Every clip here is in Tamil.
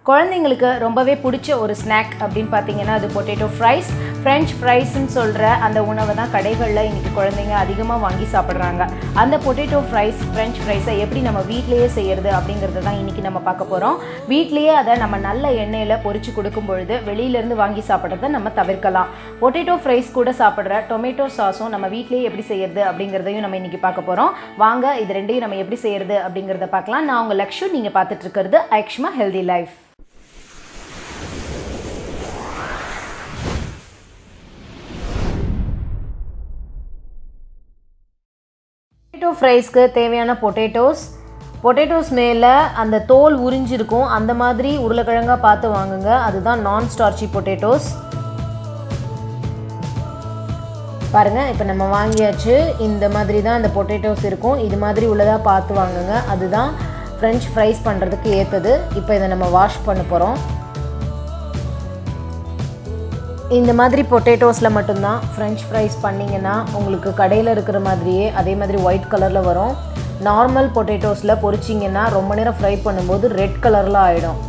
குழந்தைங்களுக்கு ரொம்பவே பிடிச்ச ஒரு ஸ்நாக் அப்படின்னு பார்த்தீங்கன்னா அது பொட்டேட்டோ ஃப்ரைஸ். ஃப்ரெஞ்ச் ஃப்ரைஸ்ன்னு சொல்கிற அந்த உணவை தான் கடைகளில் இன்றைக்கி குழந்தைங்க அதிகமாக வாங்கி சாப்பிட்றாங்க. அந்த பொட்டேட்டோ ஃப்ரெஞ்ச் ஃப்ரைஸை எப்படி நம்ம வீட்டிலையே செய்கிறது அப்படிங்கிறது தான் இன்றைக்கி நம்ம பார்க்க போகிறோம். வீட்லேயே அதை நம்ம நல்ல எண்ணெயில் பொரித்து கொடுக்கும் பொழுது வெளியிலேருந்து வாங்கி சாப்பிட்றத நம்ம தவிர்க்கலாம். பொட்டேட்டோ ஃப்ரைஸ் கூட சாப்பிட்ற டொமேட்டோ சாஸும் நம்ம வீட்லேயே எப்படி செய்கிறது அப்படிங்கிறதையும் நம்ம இன்றைக்கி பார்க்க போகிறோம். வாங்க இது ரெண்டையும் நம்ம எப்படி செய்கிறது அப்படிங்கிறத பார்க்கலாம். நான் உங்கள் லக்ஷு, நீங்கள் பார்த்துட்டு இருக்கிறது Ayuskama-Healthy லைஃப். பொட்டேட்டோ ஃப்ரைஸ்க்கு தேவையான பொட்டேட்டோஸ் மேலே அந்த தோல் உறிஞ்சிருக்கும், அந்த மாதிரி உருளைக்கிழங்காக பார்த்து வாங்குங்க. அதுதான் நான் ஸ்டார்ச்சி பொட்டேட்டோஸ். பாருங்கள், இப்போ நம்ம வாங்கியாச்சு. இந்த மாதிரி தான் அந்த பொட்டேட்டோஸ் இருக்கும். இது மாதிரி உள்ளதாக பார்த்து வாங்குங்க. அதுதான் ஃப்ரெஞ்ச் ஃப்ரைஸ் பண்ணுறதுக்கு ஏற்றது. இப்போ இதை நம்ம வாஷ் பண்ண போகிறோம். இந்த மாதிரி பொட்டேட்டோஸில் மட்டும்தான் ஃப்ரெஞ்ச் ஃப்ரைஸ் பண்ணிங்கன்னா உங்களுக்கு கடையில் இருக்கிற மாதிரியே அதே மாதிரி ஒயிட் கலரில் வரும். நார்மல் பொட்டேட்டோஸில் பொரிச்சிங்கன்னா ரொம்ப நேரம் ஃப்ரை பண்ணும்போது ரெட் கலரில் ஆகிடும்.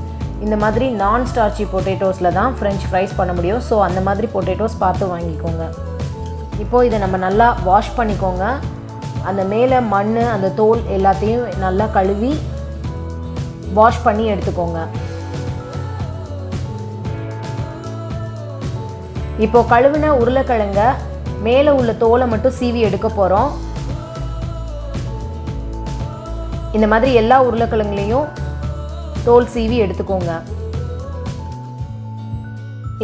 இந்த மாதிரி நான் ஸ்டார்ச்சி பொட்டேட்டோஸில் தான் ஃப்ரெஞ்ச் ஃப்ரைஸ் பண்ண முடியும். ஸோ அந்த மாதிரி பொட்டேட்டோஸ் பார்த்து வாங்கிக்கோங்க. இப்போது இதை நம்ம நல்லா வாஷ் பண்ணிக்கோங்க. அந்த மேலே மண், அந்த தோல் எல்லாத்தையும் நல்லா கழுவி வாஷ் பண்ணி எடுத்துக்கோங்க. இப்போது கழுவின உருளைக்கிழங்க மேலே உள்ள தோலை மட்டும் சீவி எடுக்க போகிறோம். இந்த மாதிரி எல்லா உருளைக்கிழங்குலையும் தோல் சீவி எடுத்துக்கோங்க.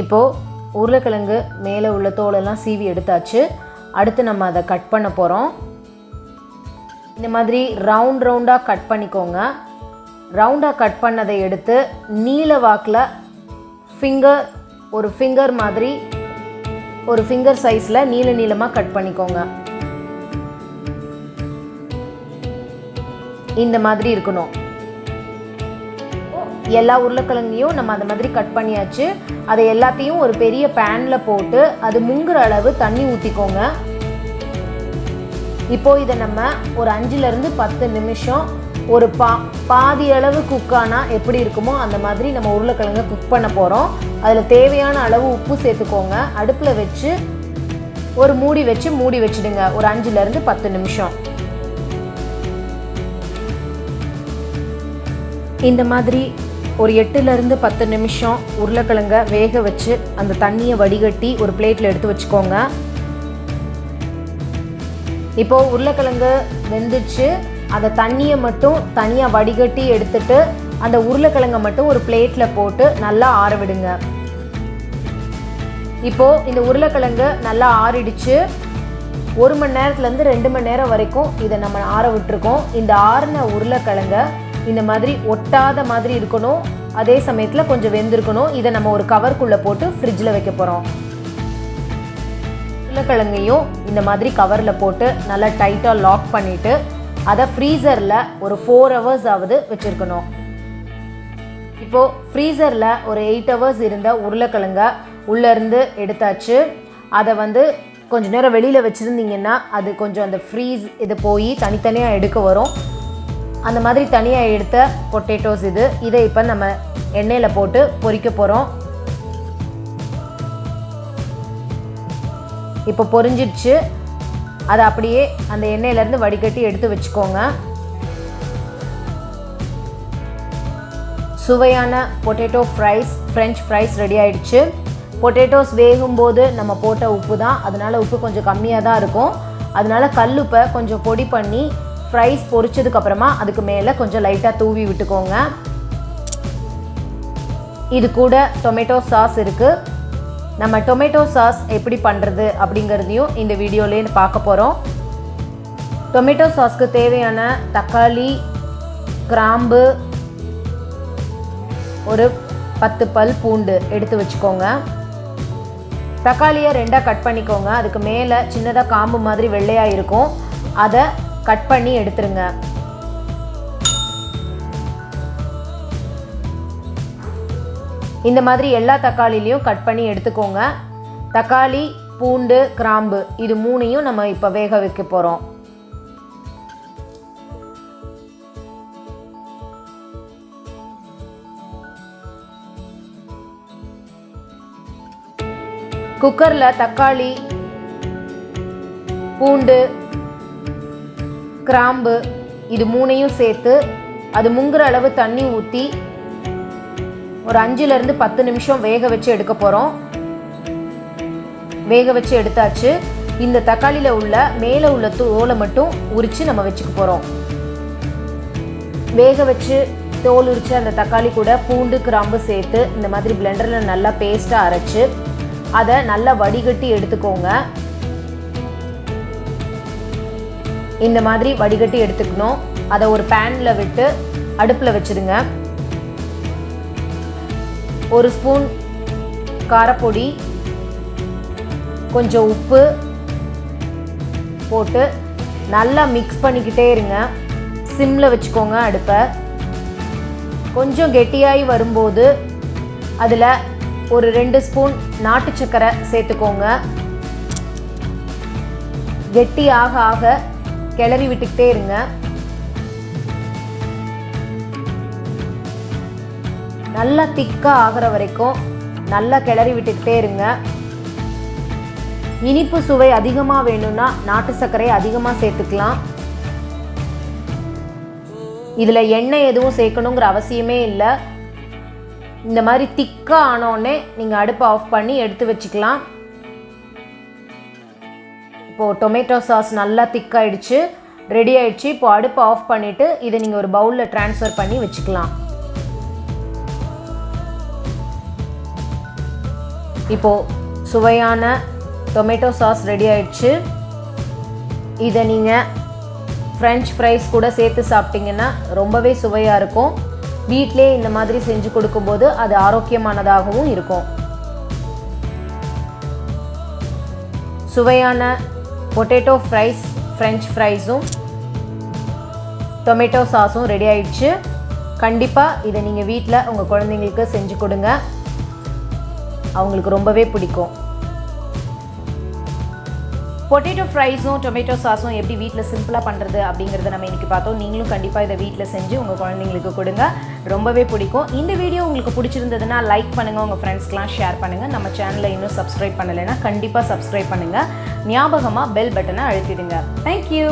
இப்போது உருளைக்கிழங்கு மேலே உள்ள தோலெல்லாம் சீவி எடுத்தாச்சு. அடுத்து நம்ம அதை கட் பண்ண போகிறோம். இந்த மாதிரி ரவுண்டாக கட் பண்ணிக்கோங்க. ரவுண்டாக கட் பண்ணதை எடுத்து நீல வாக்கில் ஒரு ஃபிங்கர் மாதிரி ஒரு ஃபிங்கர் சைஸில் நீளமாக கட் பண்ணிக்கோங்க. இந்த மாதிரி இருக்கணும். எல்லா உருளைக்கிழங்கையும் நம்ம அந்த மாதிரி கட் பண்ணியாச்சு. அதை எல்லாத்தையும் ஒரு பெரிய பேனில் போட்டு அது முங்குற அளவு தண்ணி ஊற்றிக்கோங்க. இப்போது இதை நம்ம ஒரு 5லேருந்து 10 நிமிஷம் ஒரு பாதி அளவு குக்கானால் எப்படி இருக்குமோ அந்த மாதிரி நம்ம உருளைக்கிழங்க குக் பண்ண போகிறோம். அதில் தேவையான அளவு உப்பு சேர்த்துக்கோங்க. அடுப்பில் வச்சு ஒரு மூடி வச்சுடுங்க ஒரு 5லேருந்து 10 நிமிஷம். இந்த மாதிரி ஒரு 8லேருந்து 10 நிமிஷம் உருளைக்கிழங்க வேக வச்சு அந்த தண்ணியை வடிகட்டி ஒரு பிளேட்டில் எடுத்து வச்சுக்கோங்க. இப்போது உருளைக்கிழங்கு வெந்துச்சு. அந்த தண்ணியை மட்டும் தனியாக வடிகட்டி எடுத்துட்டு அந்த உருளைக்கிழங்கை மட்டும் ஒரு பிளேட்டில் போட்டு நல்லா ஆற விடுங்க. இப்போது இந்த உருளைக்கிழங்கு நல்லா ஆறிடுச்சு. 1 மணி நேரத்துலேருந்து 2 மணி நேரம் வரைக்கும் இதை நம்ம ஆற விட்டுருக்கோம். இந்த ஆறின உருளைக்கிழங்கை இந்த மாதிரி ஒட்டாத மாதிரி இருக்கணும். அதே சமயத்தில் கொஞ்சம் வெந்திருக்கணும். இதை நம்ம ஒரு கவருக்குள்ளே போட்டு ஃப்ரிட்ஜில் வைக்க போகிறோம். உருளைக்கிழங்கையும் இந்த மாதிரி கவரில் போட்டு நல்லா டைட்டாக லாக் பண்ணிவிட்டு அதை ஃப்ரீசரில் ஒரு 4 hours ஆவது வச்சுருக்கணும். இப்போது ஃப்ரீசரில் ஒரு 8 hours இருந்த உருளைக்கிழங்க உள்ளேருந்து எடுத்தாச்சு. அதை கொஞ்சம் நேரம் வெளியில் வச்சுருந்தீங்கன்னா அது கொஞ்சம் அந்த ஃப்ரீஸ் இது போய் தனித்தனியாக எடுக்க வரும். அந்த மாதிரி தனியாக எடுத்த பொட்டேட்டோஸ் இதை இப்போ நம்ம எண்ணெயில் போட்டு பொரிக்க போகிறோம். இப்போ பொரிஞ்சிடுச்சு. அதை அப்படியே அந்த எண்ணெயிலேருந்து வடிகட்டி எடுத்து வச்சுக்கோங்க. சுவையான பொட்டேட்டோ ஃப்ரெஞ்ச் ஃப்ரைஸ் ரெடி ஆகிடுச்சு. பொட்டேட்டோஸ் வேகும்போது நம்ம போட்ட உப்பு தான், அதனால் உப்பு கொஞ்சம் கம்மியாக தான் இருக்கும். அதனால் கல்லுப்பை கொஞ்சம் பொடி பண்ணி ஃப்ரைஸ் பொரிச்சதுக்கப்புறமா அதுக்கு மேலே கொஞ்சம் லைட்டாக தூவி விட்டுக்கோங்க. இது கூட டொமேட்டோ சாஸ் இருக்குது. நம்ம டொமேட்டோ சாஸ் எப்படி பண்ணுறது அப்படிங்கிறதையும் இந்த வீடியோலேயே பார்க்க போகிறோம். டொமேட்டோ சாஸ்க்கு தேவையான தக்காளி, கிராம்பு, ஒரு 10 பல் பூண்டு எடுத்து வச்சுக்கோங்க. தக்காளியை 2ஆக கட் பண்ணிக்கோங்க. அதுக்கு மேலே சின்னதாக காம்பு மாதிரி வெள்ளையாக இருக்கும். அதை கட் பண்ணி எடுத்துருங்க. இந்த மாதிரி எல்லா தக்காளிலையும் கட் பண்ணி எடுத்துக்கோங்க. தக்காளி, பூண்டு, கிராம்பு இது 3ஐயும் நம்ம இப்போ வேக வைக்க போகிறோம். குக்கரில் தக்காளி, பூண்டு, கிராம்பு இது 3ஐயும் சேர்த்து அது முங்குற அளவு தண்ணி ஊற்றி ஒரு 5லேருந்து 10 நிமிஷம் வேக வச்சு எடுக்க போகிறோம். வேக வச்சு எடுத்தாச்சு. இந்த தக்காளியில் உள்ள மேலே உள்ள தோலை மட்டும் உரித்து நம்ம வச்சுக்க போகிறோம். வேக வச்சு தோல் உரித்து அந்த தக்காளி கூட பூண்டு, கிராம்பு சேர்த்து இந்த மாதிரி பிளெண்டரில் நல்லா பேஸ்ட்டாக அரைச்சி அதை நல்லா வடிகட்டி எடுத்துக்கோங்க. இந்த மாதிரி வடிகட்டி எடுத்துக்கணும். அதை ஒரு பேனில் விட்டு அடுப்பில் வச்சுடுங்க. 1 ஸ்பூன் காரப்பொடி, கொஞ்சம் உப்பு போட்டு நல்லா மிக்ஸ் பண்ணிக்கிட்டே இருங்க. சிம்மில் வச்சுக்கோங்க அடுப்பை. கொஞ்சம் கெட்டியாகி வரும்போது அதில் ஒரு 2 ஸ்பூன் நாட்டு சர்க்கரை சேர்த்துக்கோங்க. கெட்டி ஆக ஆக கிளறி விட்டுக்கிட்டே இருங்க. நல்லா திக்காக ஆகிற வரைக்கும் நல்லா கிளறி விட்டுக்கிட்டே இருங்க. இனிப்பு சுவை அதிகமாக வேணும்னா நாட்டு சர்க்கரை அதிகமாக சேர்த்துக்கலாம். இதில் எண்ணெய் எதுவும் சேர்க்கணுங்கிற அவசியமே இல்லை. இந்த மாதிரி திக்காக ஆனோடனே நீங்கள் அடுப்பை ஆஃப் பண்ணி எடுத்து வச்சுக்கலாம். இப்போது டொமேட்டோ சாஸ் நல்லா திக்காயிடுச்சு, ரெடி ஆயிடுச்சு. இப்போ அடுப்பை ஆஃப் பண்ணிவிட்டு இதை நீங்கள் ஒரு பவுலில் ட்ரான்ஸ்ஃபர் பண்ணி வச்சுக்கலாம். இப்போது சுவையான டொமேட்டோ சாஸ் ரெடி ஆயிடுச்சு. இதை நீங்கள் ஃப்ரெஞ்ச் ஃப்ரைஸ் கூட சேர்த்து சாப்பிட்டிங்கன்னா ரொம்பவே சுவையாக இருக்கும். வீட்டிலே இந்த மாதிரி செஞ்சு கொடுக்கும்போது அது ஆரோக்கியமானதாகவும் இருக்கும். சுவையான பொட்டேட்டோ ஃப்ரைஸ், ஃப்ரெஞ்ச் ஃப்ரைஸும் டொமேட்டோ சாஸும் ரெடி ஆயிடுச்சு. கண்டிப்பாக இதை நீங்கள் வீட்டில் உங்கள் குழந்தைங்களுக்கு செஞ்சு கொடுங்க. அவங்களுக்கு ரொம்பவே பிடிக்கும். பொட்டேட்டோ ஃப்ரைஸும் டொமேட்டோ சாஸும் எப்படி வீட்டில் சிம்பிளாக பண்ணுறது அப்படிங்கிறத நம்ம இன்றைக்கி பார்த்தோம். நீங்களும் கண்டிப்பாக இதை வீட்டில் செஞ்சு உங்கள் குழந்தைங்களுக்கு கொடுங்க, ரொம்பவே பிடிக்கும். இந்த வீடியோ உங்களுக்கு பிடிச்சிருந்ததுன்னா லைக் பண்ணுங்கள், உங்கள் ஃப்ரெண்ட்ஸ்க்கெலாம் ஷேர் பண்ணுங்கள். நம்ம சேனலை இன்னும் சப்ஸ்கிரைப் பண்ணலைன்னா கண்டிப்பாக சப்ஸ்கிரைப் பண்ணுங்கள். ஞாபகமாக பெல் பட்டனை அழுத்திடுங்க. தேங்க்யூ.